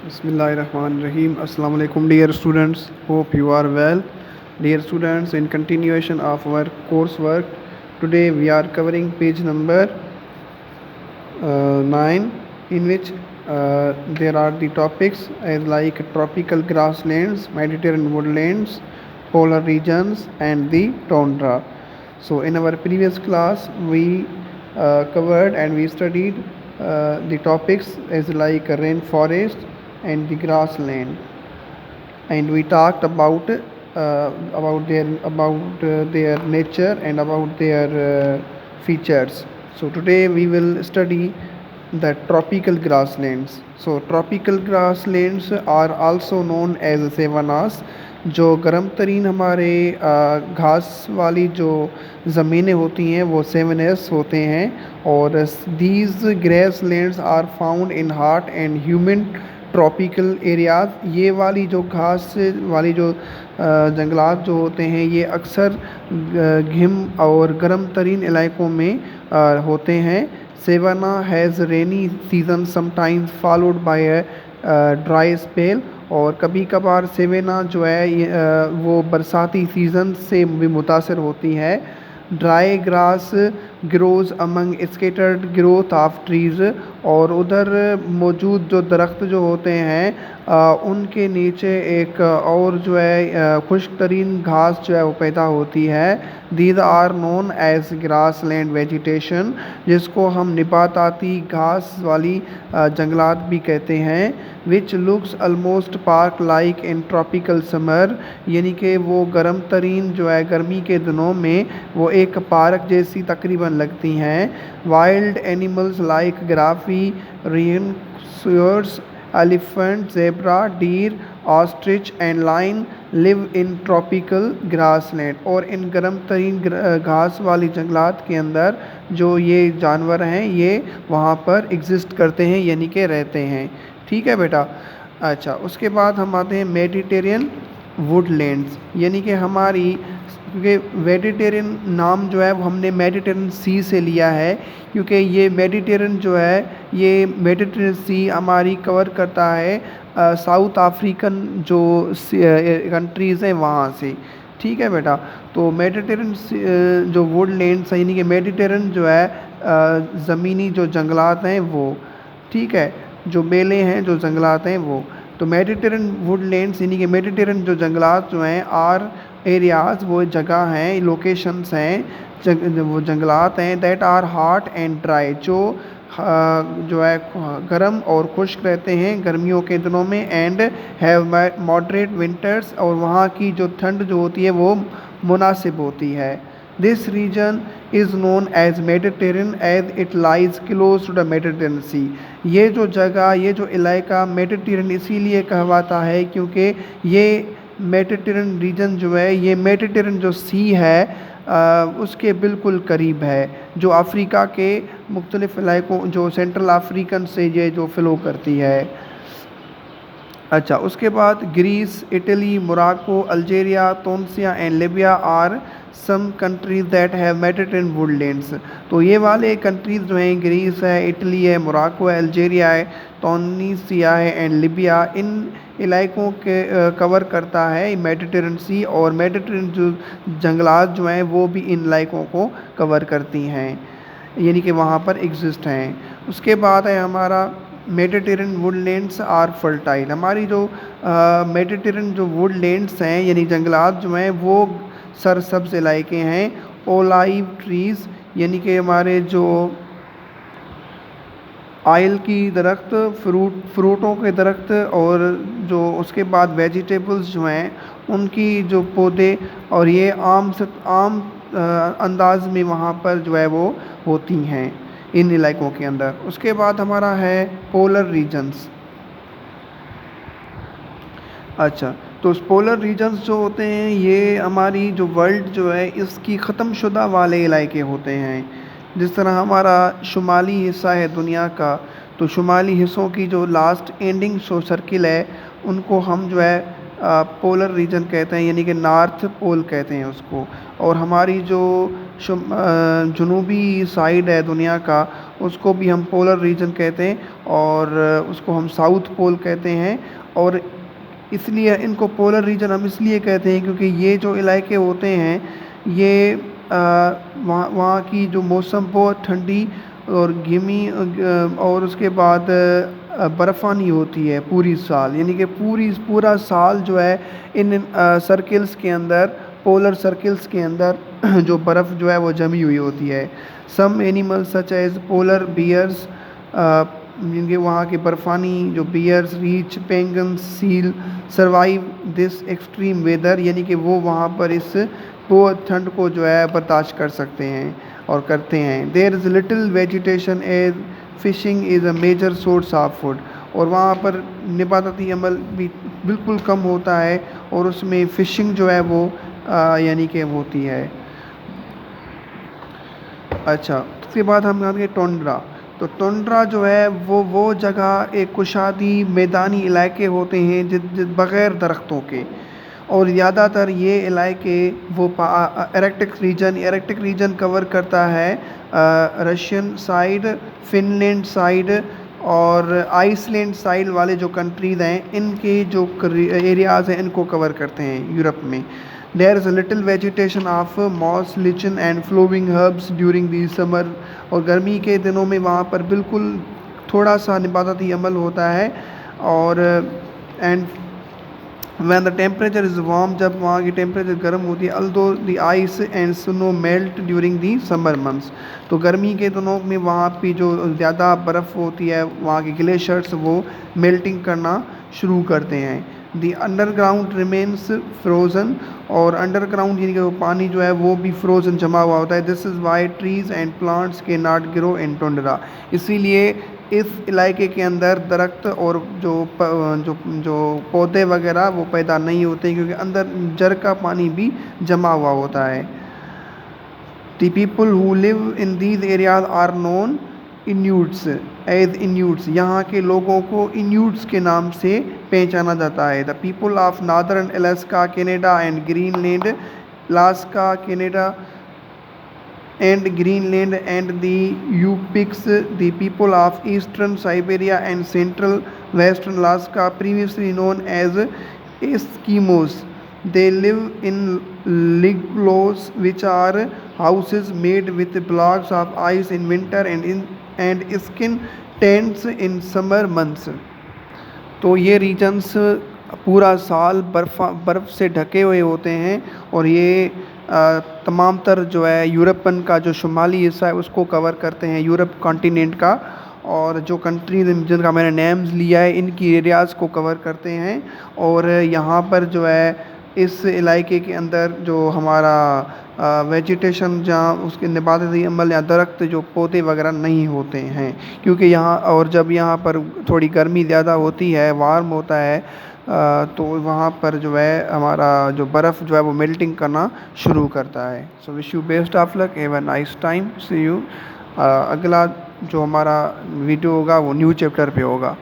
Bismillahirrahmanirrahim. Assalamu alaikum, dear students. Hope you are well. Dear students, in continuation of our coursework, today we are covering page number 9, in which there are the topics as like tropical grasslands, Mediterranean woodlands, polar regions, and the tundra. So, in our previous class, we covered and we studied the topics as like rainforest and the grassland, and we talked about their nature and about their features. So today we will study the tropical grasslands. So tropical grasslands are also known as savannas. जो गर्म तरीन हमारे घास वाली जो ज़मीनें होती हैं वो सेवनस होते हैं, और these grass lands are found in hot and humid tropical areas. ये वाली जो घास वाली जो जंगलात जो होते हैं ये अक्सर घिम और गर्म तरीन इलाकों में होते हैं। सेवाना has rainy season sometimes followed by dry spell, और कभी कभार सेवेना जो है वो बरसाती सीज़न से भी मुतासर होती है। Dry grass grows among scattered growth of trees, और उधर मौजूद जो दरख्त जो होते हैं उनके नीचे एक और जो है खुश्क तरीन घास जो है वो पैदा होती है। These are known as grass land vegetation, जिसको हम नबाताती घास वाली जंगलात भी कहते हैं। Which looks almost park like in tropical summer, यानी कि वो गर्म तरीन जो है गर्मी के दिनों में वो एक पार्क जैसी तकरीबन लगती हैं। Wild animals like graphy, rhinoceros, elephant, zebra, deer, ostrich and lion live in tropical grassland। और इन गर्म तरीन घास वाली जंगलात के अंदर जो ये जानवर हैं ये वहाँ पर एग्जिस्ट करते हैं, यानी कि रहते हैं। ठीक है बेटा। अच्छा, उसके बाद हम आते हैं मेडिटेरियन वुडलैंड्स, यानी कि हमारी, क्योंकि वेजिटेरियन नाम जो है वो हमने मेडिटेरियन सी से लिया है, क्योंकि ये मेडिटेरियन जो है ये मेडिटेरियन सी हमारी कवर करता है साउथ अफ्रीकन जो कंट्रीज़ हैं वहाँ से। ठीक है बेटा। तो मेडिटेरियन जो वुडलैंड्स यानी कि मेडिटेरियन जो है ज़मीनी जो जंगलात हैं वो, ठीक है, जो मेले हैं जो जंगलात हैं वो। तो मेडिटेरियन वुडलैंड्स यानी कि मेडिटेरियन जो जंगलात जो हैं आर एरियाज़, वो जगह हैं, लोकेशंस हैं, वो जंगलात हैं that are hot and dry, जो है गर्म और खुश्क रहते हैं गर्मियों के दिनों में, एंड हैव मॉडरेट विंटर्स, और वहाँ की जो ठंड जो होती है वो मुनासिब होती है। This region is known as Mediterranean as it lies close to the Mediterranean sea. ये जो जगह, ये जो इलाका मेडिटेरियन इसीलिए कहवाता है क्योंकि ये मेडिटेरियन रीजन जो है ये मेडिटेरियन जो सी है उसके बिल्कुल करीब है, जो अफ्रीका के मुख्तलिफ़ इलाकों जो सेंट्रल अफ्रीकन से ये जो फ़्लो करती है। अच्छा, उसके बाद Greece, Italy, Morocco, Algeria, Tunisia and Libya are some countries that have Mediterranean woodlands. तो ये वाले कंट्रीज़ जो हैं ग्रीस है, इटली है, मोरक्को है, अल्जीरिया है, तुनिसिया है एंड लीबिया, इन इलाकों के कवर करता है मेडिटेरियन सी, और मेडिटेरियन जो जंगलात जो हैं वो भी इन इलाकों को कवर करती हैं, यानी कि वहाँ पर एग्जिस्ट हैं। उसके बाद है हमारा मेडिटेरियन वुडलैंड्स आर फर्टाइल। हमारी जो मेडिटेरियन जो वुडलैंड्स हैं यानी जंगलात जो हैं वो सरसब्ज़ इलाके हैं। ओलाइव ट्रीज़ यानी कि हमारे जो आयल की दरख्त, फ्रूटों के दरख्त, और जो उसके बाद वेजिटेबल्स जो हैं उनकी जो पौधे, और ये आम अंदाज में वहाँ पर जो है वो होती हैं इन इलाकों के अंदर। उसके बाद हमारा है पोलर रीजन्स। अच्छा, तो पोलर रीजन्स जो होते हैं ये हमारी जो वर्ल्ड जो है इसकी ख़त्मशुदा वाले इलाके होते हैं। जिस तरह हमारा शुमाली हिस्सा है दुनिया का, तो शुमाली हिस्सों की जो लास्ट एंडिंग जो सर्किल है उनको हम जो है पोलर रीजन कहते हैं, यानी कि नॉर्थ पोल कहते हैं उसको। और हमारी जो जनूबी साइड है दुनिया का, उसको भी हम पोलर रीजन कहते हैं, और उसको हम साउथ पोल कहते हैं। और इसलिए इनको पोलर रीजन हम इसलिए कहते हैं क्योंकि ये जो इलाके होते हैं ये वहाँ की जो मौसम बहुत ठंडी और घिमी और उसके बाद बर्फ़ानी होती है पूरी साल, यानी कि पूरा साल जो है इन सर्किल्स के अंदर, पोलर सर्किल्स के अंदर जो बर्फ़ जो है वो जमी हुई होती है। Some animals such as polar bears, जिनके वहाँ के बर्फ़ानी जो बियर्स, रीच, penguin, seal survive this extreme weather, यानी कि वो वहाँ पर इस बहुत ठंड को जो है बर्दाश्त कर सकते हैं और करते हैं। There is little vegetation as fishing is a major source of food, और वहाँ पर निबाताती अमल भी बिल्कुल कम होता है और उसमें फ़िशिंग जो है वो यानी कि होती है। अच्छा, उसके बाद हम आगे टुंड्रा। तो टुंड्रा जो है वो जगह एक कुशादी मैदानी इलाके होते हैं बग़ैर दरख्तों के, और ज़्यादातर ये इलाके वो एरेक्टिक रीजन कवर करता है रशियन साइड, फिनलैंड साइड और आइसलैंड साइड वाले जो कंट्रीज़ हैं, इनके जो एरियाज़ हैं इनको कवर करते हैं यूरोप में। There is a little vegetation of moss, lichen and flowing herbs during the summer, और गर्मी के दिनों में वहाँ पर बिल्कुल थोड़ा सा निबाताती अमल होता है। और and when the temperature is warm, जब वहाँ की टेम्परेचर गर्म होती है, although the ice and snow melt during the summer months, तो गर्मी के दिनों में वहाँ पे जो ज़्यादा बर्फ़ होती है, वहाँ के ग्लेशियर्स वो मेल्टिंग करना शुरू करते हैं। दी अंडरग्राउंड रिमेन्स फ्रोज़न, और अंडरग्राउंड यानी कि वो पानी जो है वो भी फ्रोज़न जमा हुआ होता है। This is why trees and plants के नॉट ग्रो इन टुंड्रा, इसीलिए इस इलाके के अंदर दरख्त और जो पौधे वगैरह वो पैदा नहीं होते, क्योंकि अंदर जर का पानी भी जमा हुआ होता है। The people who live in these areas are known Inuits as Inuits, यहाँ के लोगों को इन्यूट्स के नाम से पहचाना जाता है। The people of northern Alaska, Canada and Greenland, Alaska, Canada and Greenland and the Yupiks, the people of eastern Siberia and central western Alaska, previously known as Eskimos. They live in ligloos, which are houses made with blocks of ice in winter and skin tents in summer months. तो ये regions पूरा साल बर्फ़ से ढके हुए होते हैं, और ये तमाम तर जो है यूरोपन का जो शुमाली हिस्सा है उसको कवर करते हैं, यूरोप कॉन्टिनेंट का। और जो कंट्रीज जिनका मैंने नेम्स लिया है इनकी एरियाज़ को कवर करते हैं। और यहाँ पर जो है इस इलाके के अंदर जो हमारा वेजिटेशन, जहाँ उसके नबाताती अमल या दरख्त जो पौधे वगैरह नहीं होते हैं, क्योंकि यहाँ और जब यहाँ पर थोड़ी गर्मी ज़्यादा होती है, वार्म होता है, तो वहाँ पर जो है हमारा जो बर्फ़ जो है वो मेल्टिंग करना शुरू करता है। So wish you best of luck, have a nice time, see you. अगला जो हमारा वीडियो होगा वो न्यू चैप्टर पे होगा।